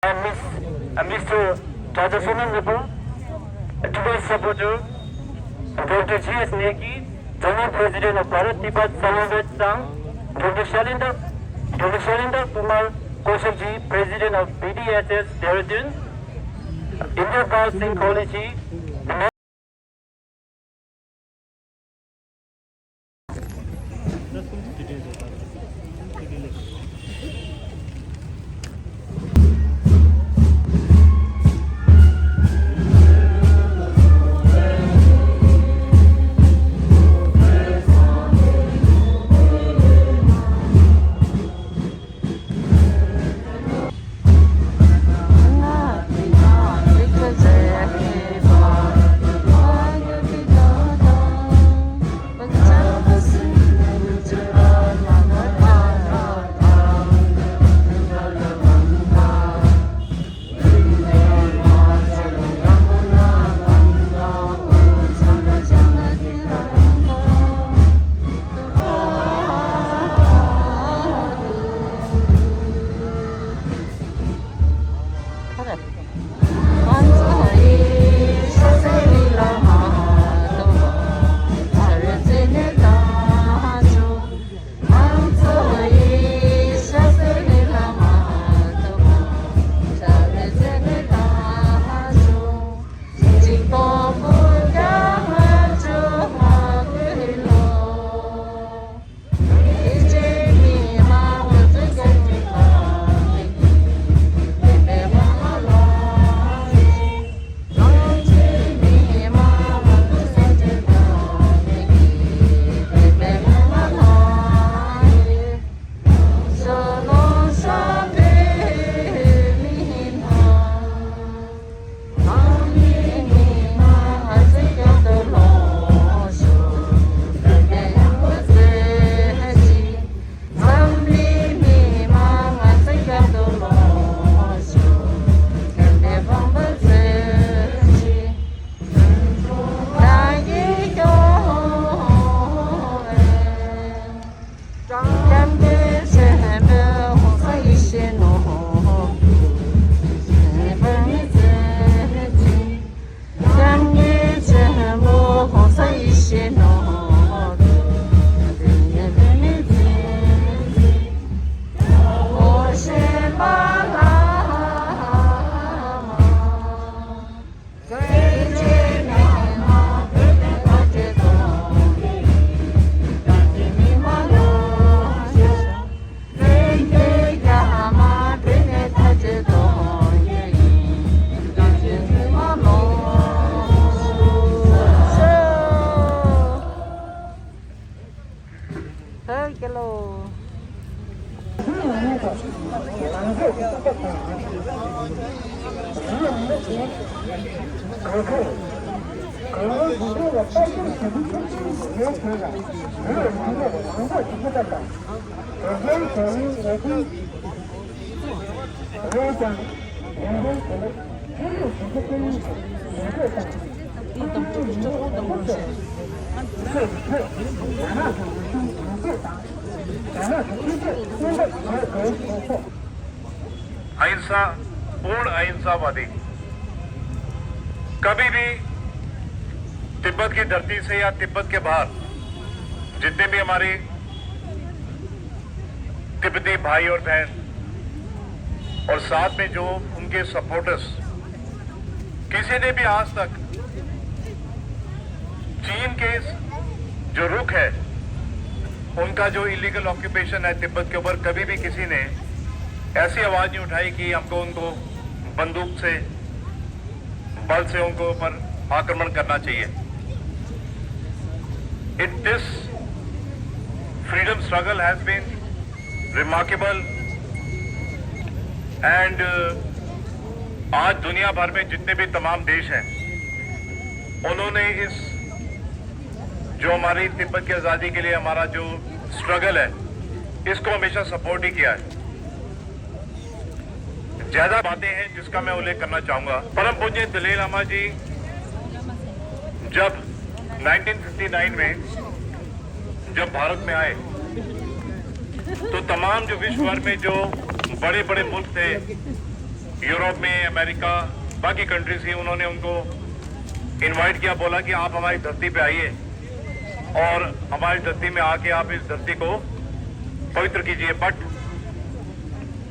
and Mr. Tadasonan Nepal, today's supporter, Dr. G.S. Neki, General President of Bharat Tibet Samarbet Sangh, Dr. Shalinder Kumar Kaushikji, President of BDSS Dehradun, Inderpal Singh Kohli, अहिंसा पूर्ण अहिंसावादी कभी भी तिब्बत की धरती से या तिब्बत के बाहर जितने भी हमारे तिब्बती भाई और बहन और साथ में जो उनके सपोर्टर्स किसी ने भी आज तक चीन के जो रुख है उनका जो इलीगल ऑक्यूपेशन है तिब्बत के ऊपर कभी भी किसी ने ऐसी आवाज नहीं उठाई कि हमको उनको बंदूक से बल से उनको ऊपर आक्रमण करना चाहिए। This freedom struggle has been remarkable and आज दुनिया भर में जितने भी तमाम देश हैं उन्होंने इस जो हमारी तिब्बत की आजादी के लिए हमारा जो स्ट्रगल है इसको हमेशा सपोर्ट ही किया है। ज्यादा बातें हैं जिसका मैं उल्लेख करना चाहूंगा। परम पूज्य दलाई लामा जी जब 1959 में जब भारत में आए तो तमाम जो विश्व भर में जो बड़े बड़े मुल्क थे यूरोप में, अमेरिका, बाकी कंट्री से उन्होंने उनको इनवाइट किया, बोला कि आप हमारी धरती पे आइए और हमारी धरती में आके आप इस धरती को पवित्र कीजिए। बट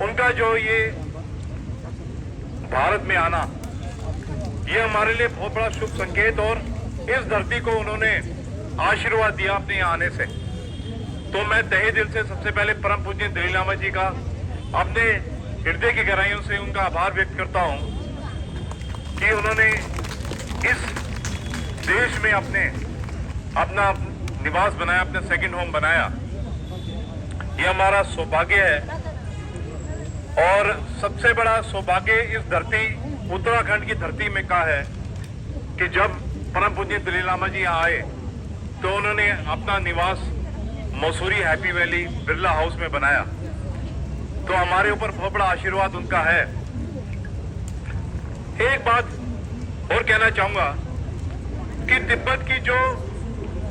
उनका जो ये भारत में आना, ये हमारे लिए बहुत बड़ा शुभ संकेत, और इस धरती को उन्होंने आशीर्वाद दिया अपने यहाँ आने से। तो मैं तहे दिल से सबसे पहले परम पूज्य दलाई लामा जी का अपने हृदय की गहराइयों से उनका आभार व्यक्त करता हूं कि उन्होंने इस देश में अपना निवास बनाया, अपना सेकंड होम बनाया। ये हमारा सौभाग्य है, और सबसे बड़ा सौभाग्य इस धरती, उत्तराखंड की धरती में का है कि जब परम पूज्य दलाई लामा जी यहाँ आए तो उन्होंने अपना निवास Mussoorie happy valley Birla house में बनाया। तो हमारे ऊपर बहुत बड़ा आशीर्वाद उनका है। एक बात और कहना चाहूंगा कि तिब्बत की जो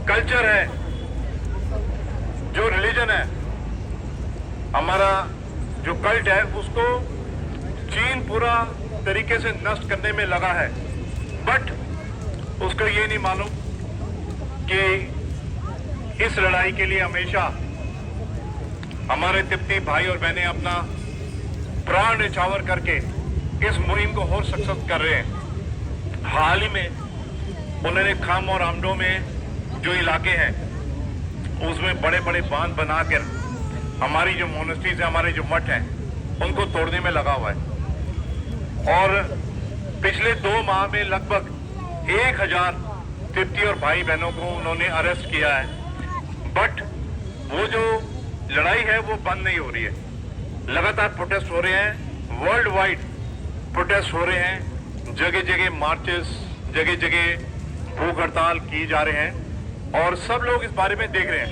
कल्चर है, जो रिलीजन है, हमारा जो कल्ट है, उसको चीन पूरा तरीके से नष्ट करने में लगा है। बट उसको ये नहीं मालूम कि इस लड़ाई के लिए हमेशा हमारे तिब्बती भाई और बहनें अपना प्राण न्यौछावर करके इस मुहिम को और सशक्त कर रहे हैं। हाल ही में उन्होंने खम और आमडो में जो इलाके हैं उसमें बड़े बड़े बांध बनाकर हमारी जो मोनेस्ट्रीज है, हमारे जो मठ हैं, उनको तोड़ने में लगा हुआ है। और पिछले 2 माह में लगभग 1000 तिब्बती और भाई बहनों को उन्होंने अरेस्ट किया है। बट वो जो लड़ाई है वो बंद नहीं हो रही है। लगातार प्रोटेस्ट हो रहे हैं, वर्ल्ड वाइड प्रोटेस्ट हो रहे हैं, जगह जगह मार्चेस, जगह जगह भूख हड़ताल की जा रहे हैं, और सब लोग इस बारे में देख रहे हैं।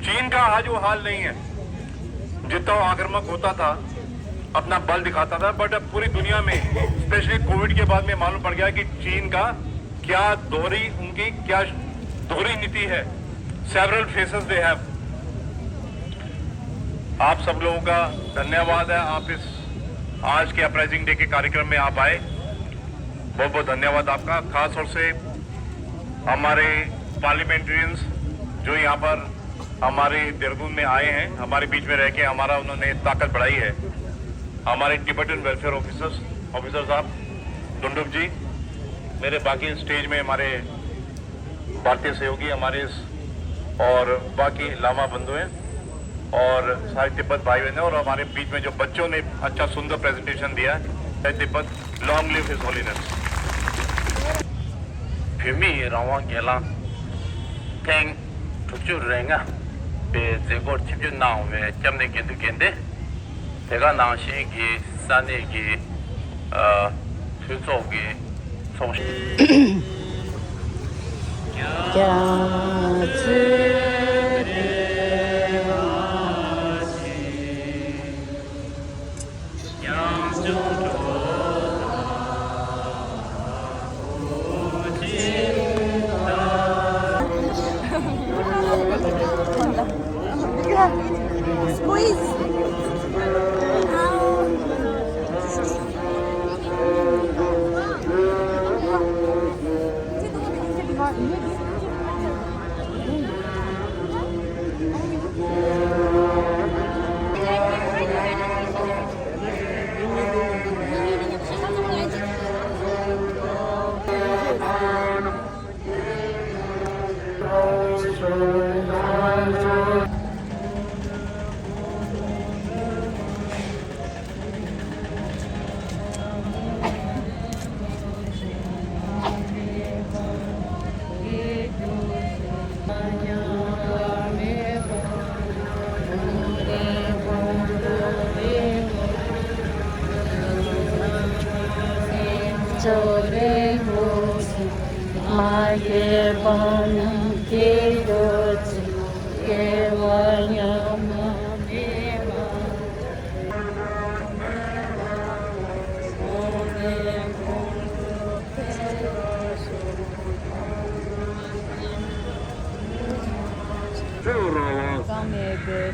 चीन का आज वो हाल नहीं है, जितना वो आक्रामक होता था, अपना बल दिखाता था। बट अब पूरी दुनिया में, स्पेशली कोविड के बाद में मालूम पड़ गया कि चीन का उनकी क्या दोहरी नीति है। Several faces they have. आप सब लोगों का धन्यवाद है, आप इस आज के अपराइजिंग डे के कार्यक्रम में आप आए, बहुत बहुत धन्यवाद आपका। खास तौर से हमारे पार्लियामेंटेरियंस जो यहाँ पर हमारे देहरादून में आए हैं, हमारे बीच में रह के हमारा उन्होंने ताकत बढ़ाई है। हमारे टिबेटन वेलफेयर ऑफिसर साहब, डुंडुक जी, मेरे बाकी स्टेज में हमारे भारतीय सहयोगी, हमारे और बाकी लामा बंधु हैं, और सारे तिब्बत भाई बहन हैं, और हमारे बीच में जो बच्चों ने अच्छा सुंदर प्रेजेंटेशन दिया है। Tibet, long live his holiness. Pimi rawa gela teng tukju renga be zegor chipju nao me jamne gendu gende tega nashi gi sane gi tuzo gi song Squeeze.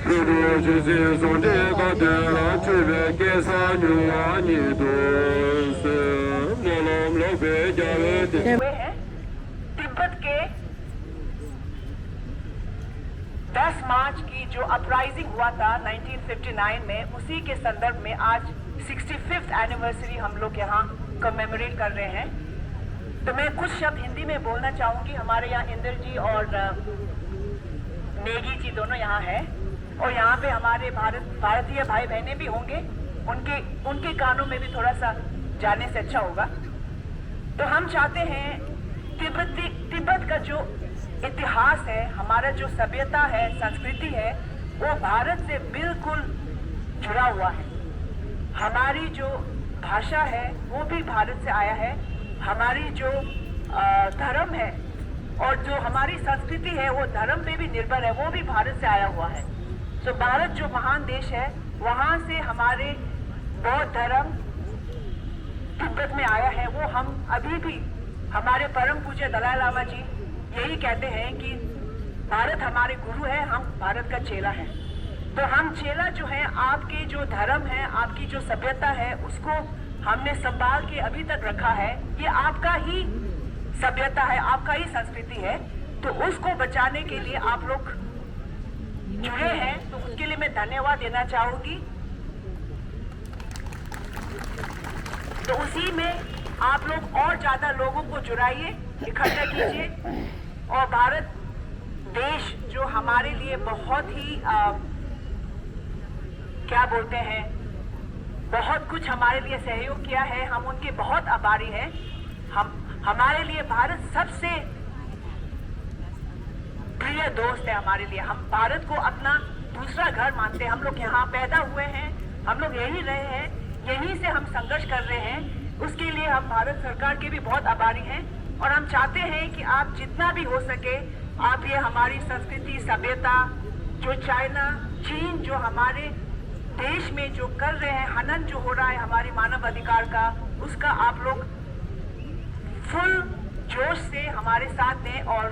Ruru हुए हैं। तिब्बत के 10 मार्च की जो अपराइजिंग हुआ था 1959 में, उसी के संदर्भ में आज 65th एनिवर्सरी हम लोग यहाँ कमेमोरेट कर रहे हैं। तो मैं कुछ शब्द हिंदी में बोलना चाहूँगी। हमारे यहाँ इंद्र जी और नेगी जी दोनों यहाँ हैं और यहाँ पे हमारे भारतीय भाई बहनें भी होंगे। उनके कानों में भी थोड़ा सा जाने से अच्छा होगा। तो हम चाहते हैं तिब्बत का जो इतिहास है, हमारा जो सभ्यता है, संस्कृति है, वो भारत से बिल्कुल जुड़ा हुआ है। हमारी जो भाषा है वो भी भारत से आया है। हमारी जो धर्म है और जो हमारी संस्कृति है वो धर्म पे भी निर्भर है, वो भी भारत से आया हुआ है। तो भारत जो महान देश है, वहाँ से हमारे बौद्ध धर्म तिब्बत में आया है। वो हम अभी भी, हमारे परम पूज्य दलाई लामा जी यही कहते हैं कि भारत हमारे गुरु है, हम भारत का चेला है। तो हम चेला जो है, आपके जो धर्म है, आपकी जो सभ्यता है, उसको हमने संभाल के अभी तक रखा है। ये आपका ही सभ्यता है, आपका ही संस्कृति है। तो उसको बचाने के लिए आप लोग जुड़े हैं, तो उसके लिए मैं धन्यवाद देना चाहूंगी। तो उसी में आप लोग और ज्यादा लोगों को जुड़ाइए, इकट्ठा कीजिए। और भारत देश जो हमारे लिए बहुत ही क्या बोलते हैं, बहुत कुछ हमारे लिए सहयोग किया है, हम उनके बहुत आभारी हैं। हमारे लिए भारत सबसे प्रिय दोस्त है हमारे लिए। हम भारत को अपना दूसरा घर मानते हैं। हम लोग यहाँ पैदा हुए हैं, हम लोग यहीं रहे हैं, यहीं से हम संघर्ष कर रहे हैं। उसके लिए हम भारत सरकार के भी बहुत आभारी हैं। और हम चाहते हैं कि आप जितना भी हो सके, आप ये हमारी संस्कृति, सभ्यता, जो चाइना, चीन जो हमारे देश में जो कर रहे हैं, हनन जो हो रहा है हमारी मानव अधिकार का, उसका आप लोग फुल जोश से हमारे साथ दें। और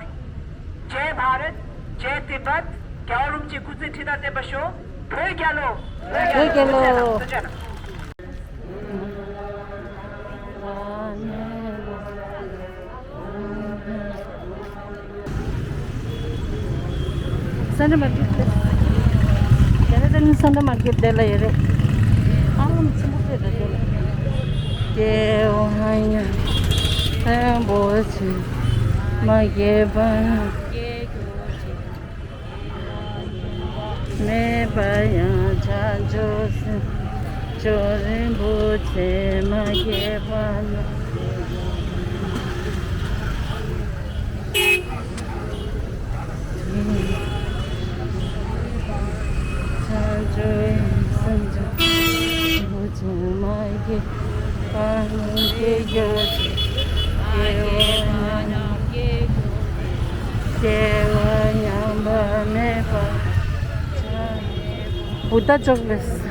जय भारत, जय तिब्बत, क्या और उनसे कुछ छिदा ते बशो, ढोल क्या लो, Sana market. Kaya din sana market dela yere. Alam mo sa dela. Kaya ay bochi mageban. Me baya janjos jorin boche mageban. Buddha chocolate.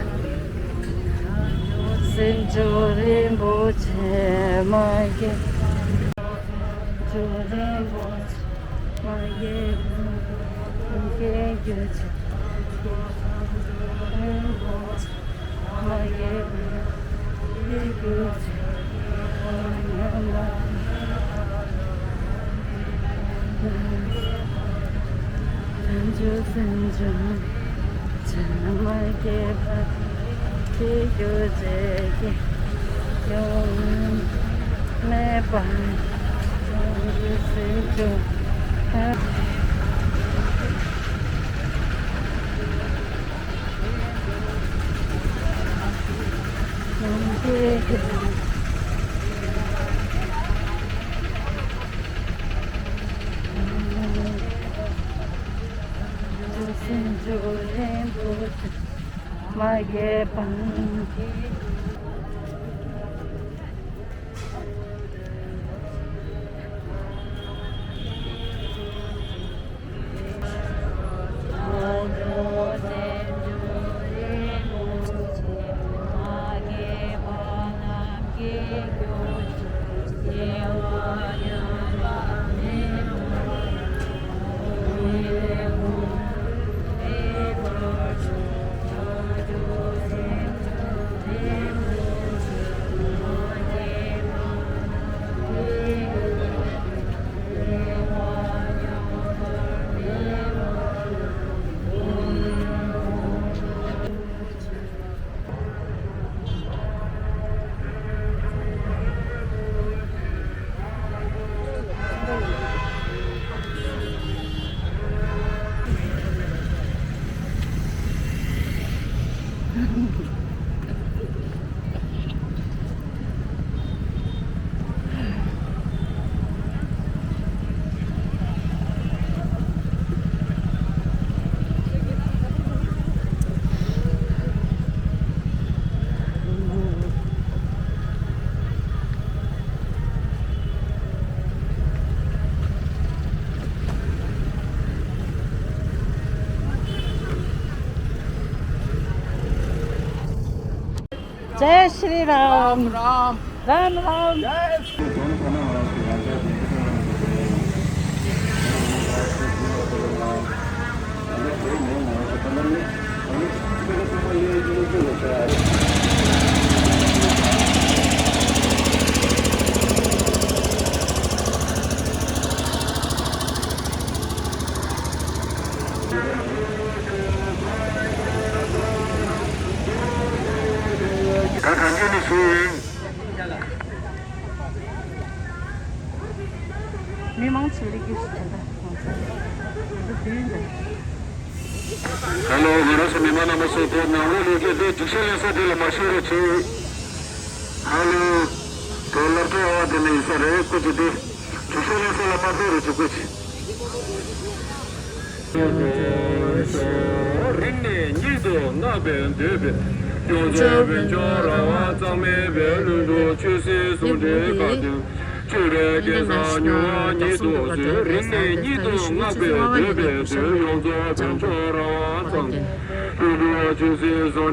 Senjorin boche mage. Jorin boche mage. Mage boche. जय Shri Ram Ram Ram Ram 간절히 수행 미망 줄이기 싫다. Hello, gracias mi hermana nosotros me abuelo que de tu se hace de la masura che. Hello, todo lo que va de mi sare ko de tu se hace la pasura che kuch. Rinne nido na ben debe. Yo je ben jora wa zame be lu do chu se so de ka de. Chure ke sa nyu ni do se rinne nido na be debe de yo je ben jora wa zame. Lu do chu se so